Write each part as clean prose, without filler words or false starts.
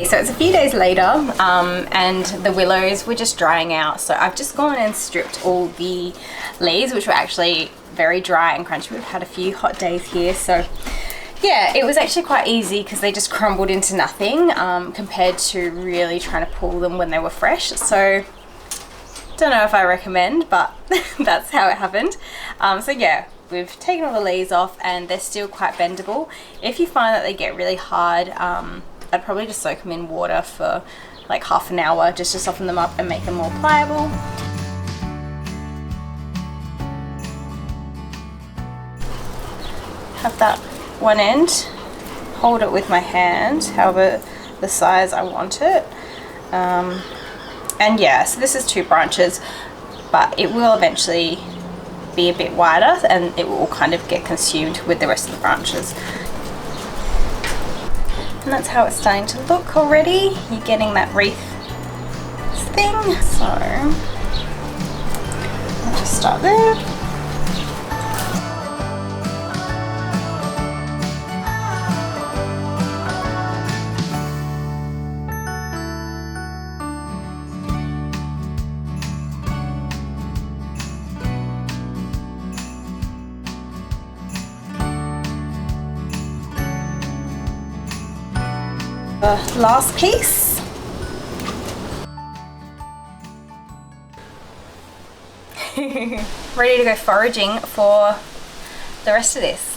So it's a few days later and the willows were just drying out, so I've just gone and stripped all the leaves, which were actually very dry and crunchy. We've had a few hot days here, so yeah, it was actually quite easy because they just crumbled into nothing compared to really trying to pull them when they were fresh. So don't know if I recommend, but that's how it happened. So yeah, we've taken all the leaves off and they're still quite bendable. If you find that they get really hard, I'd probably just soak them in water for like half an hour just to soften them up and make them more pliable. Have that one end, hold it with my hand, however the size I want it. And yeah, so this is 2 branches, but it will eventually be a bit wider and it will kind of get consumed with the rest of the branches. And that's how it's starting to look already. You're getting that wreath thing. So I'll just start there. Last piece. Ready to go foraging for the rest of this.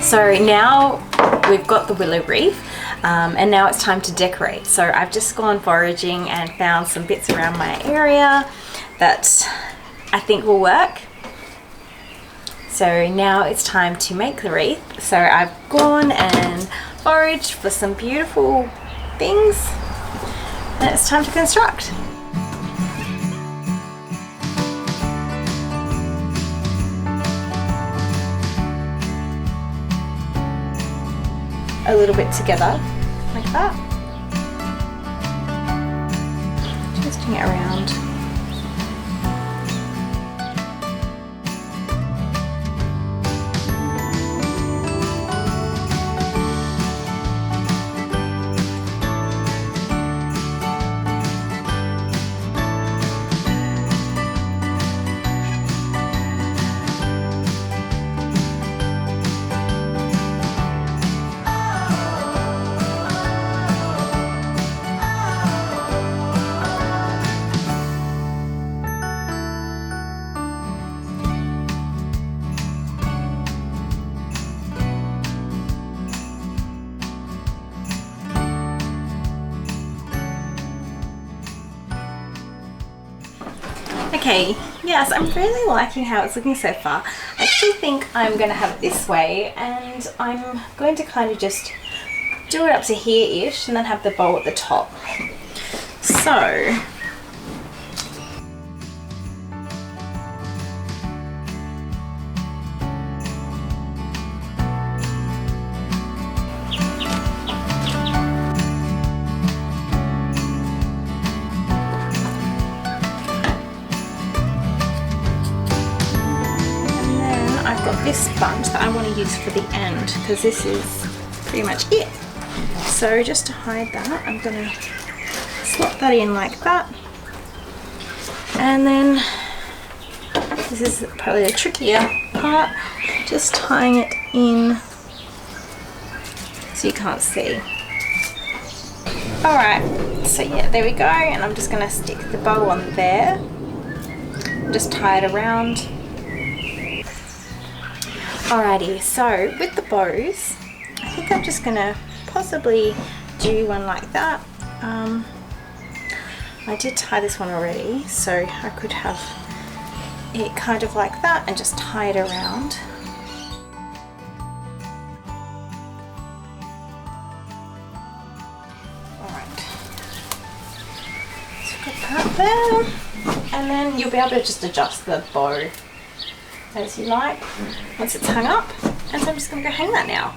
So now we've got the willow wreath and now it's time to decorate. So I've just gone foraging and found some bits around my area that I think will work. So now it's time to make the wreath. So I've gone and foraged for some beautiful things and it's time to construct. A little bit together like that, twisting it around. Okay, yes, I'm really liking how it's looking so far. I actually think I'm going to have it this way and I'm going to kind of just do it up to here-ish and then have the bowl at the top. So this bunch that I want to use for the end because this is pretty much it. So just to hide that, I'm going to slot that in like that, and then this is probably the trickier part, just tying it in so you can't see. Alright, so yeah, there we go, and I'm just going to stick the bow on there just tie it around. Alrighty, so with the bows, I think I'm just gonna possibly do one like that. I did tie this one already, so I could have it kind of like that and just tie it around. Alright, so I've got that there, and then you'll be able to just adjust the bow as you like once it's hung up. And so I'm just going to go hang that now.